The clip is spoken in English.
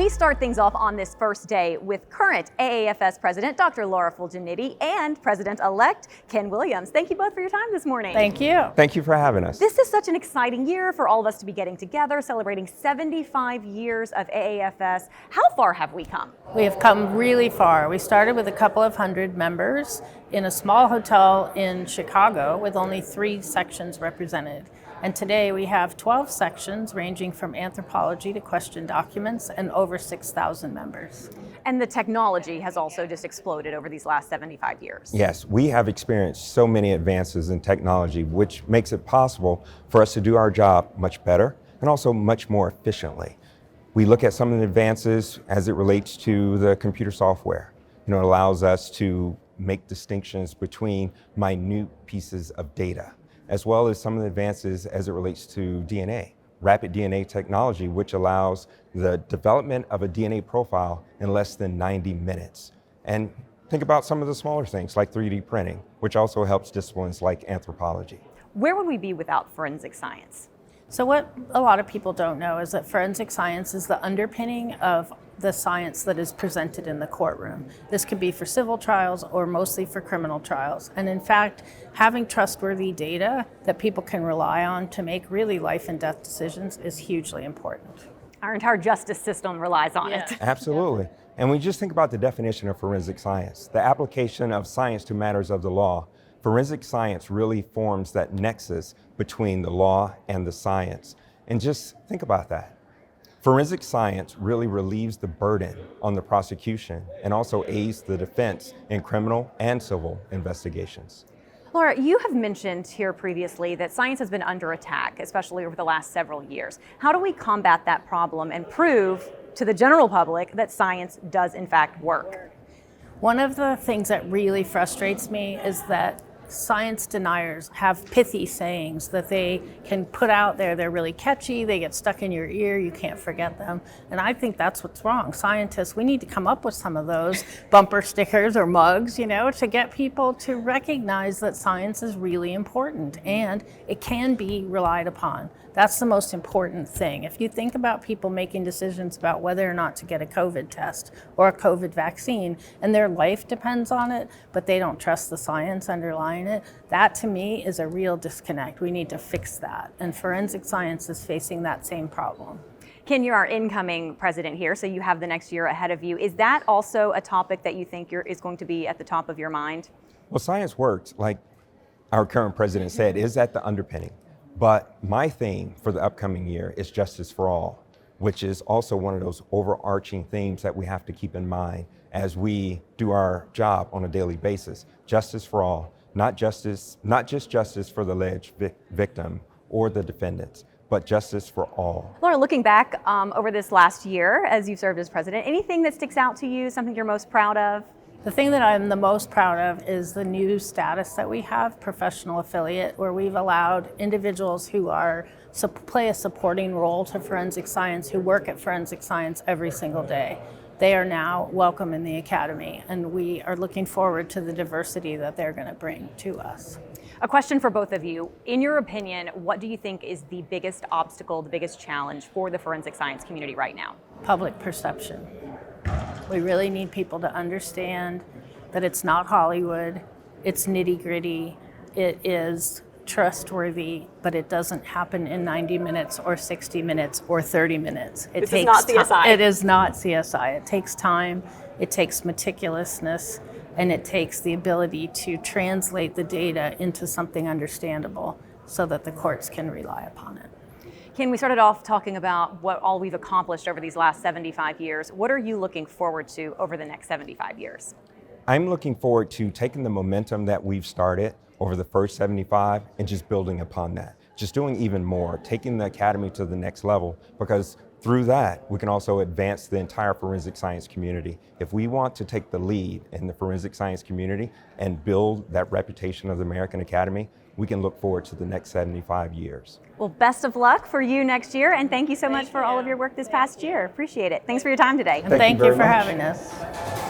We start things off on this first day with current AAFS President Dr. Laura Fulginiti and President-Elect Ken Williams. Thank you both for your time this morning. Thank you. Thank you for having us. This is such an exciting year for all of us to be getting together, celebrating 75 years of AAFS. How far have we come? We have come really far. We started with a couple of hundred members in a small hotel in Chicago with only 3 sections represented. And today we have 12 sections ranging from anthropology to question documents and over 6,000 members. And the technology has also just exploded over these last 75 years. Yes, we have experienced so many advances in technology, which makes it possible for us to do our job much better and also much more efficiently. We look at some of the advances as it relates to the computer software. It allows us to make distinctions between minute pieces of data, as well as some of the advances as it relates to DNA, rapid DNA technology, which allows the development of a DNA profile in less than 90 minutes. And think about some of the smaller things like 3D printing, which also helps disciplines like anthropology. Where would we be without forensic science? So what a lot of people don't know is that forensic science is the underpinning of the science that is presented in the courtroom. This could be for civil trials or mostly for criminal trials. And in fact, having trustworthy data that people can rely on to make really life and death decisions is hugely important. Our entire justice system relies on it. Absolutely. And when you just think about the definition of forensic science, the application of science to matters of the law, forensic science really forms that nexus between the law and the science. And just think about that. Forensic science really relieves the burden on the prosecution and also aids the defense in criminal and civil investigations. Laura, you have mentioned here previously that science has been under attack, especially over the last several years. How do we combat that problem and prove to the general public that science does in fact work? One of the things that really frustrates me is that science deniers have pithy sayings that they can put out there. They're really catchy, they get stuck in your ear, you can't forget them. And I think that's what's wrong. Scientists, we need to come up with some of those bumper stickers or mugs, to get people to recognize that science is really important and it can be relied upon. That's the most important thing. If you think about people making decisions about whether or not to get a COVID test or a COVID vaccine, and their life depends on it, but they don't trust the science underlying it, that to me is a real disconnect. We need to fix that. And forensic science is facing that same problem. Ken, you're our incoming president here, so you have the next year ahead of you. Is that also a topic that you think is going to be at the top of your mind? Well, science works, like our current president said, is at the underpinning. But my theme for the upcoming year is justice for all, which is also one of those overarching themes that we have to keep in mind as we do our job on a daily basis. Justice for all, not just justice for the alleged victim or the defendants, but justice for all. Laura, looking back over this last year as you've served as president, anything that sticks out to you, something you're most proud of? The thing that I'm the most proud of is the new status that we have, professional affiliate, where we've allowed individuals who play a supporting role to forensic science, who work at forensic science every single day. They are now welcome in the academy, and we are looking forward to the diversity that they're going to bring to us. A question for both of you. In your opinion, what do you think is the biggest obstacle, the biggest challenge for the forensic science community right now? Public perception. We really need people to understand that it's not Hollywood, it's nitty-gritty, it is trustworthy, but it doesn't happen in 90 minutes or 60 minutes or 30 minutes. This is not CSI. It is not CSI. It takes time, it takes meticulousness, and it takes the ability to translate the data into something understandable so that the courts can rely upon it. Ken, we started off talking about what all we've accomplished over these last 75 years. What are you looking forward to over the next 75 years? I'm looking forward to taking the momentum that we've started over the first 75 and just building upon that. Just doing even more, taking the academy to the next level, because through that, we can also advance the entire forensic science community. If we want to take the lead in the forensic science community and build that reputation of the American Academy, we can look forward to the next 75 years. Well, best of luck for you next year, and thank you so much for all of your work this past year. Appreciate it. Thanks for your time today. And thank you for much. having us.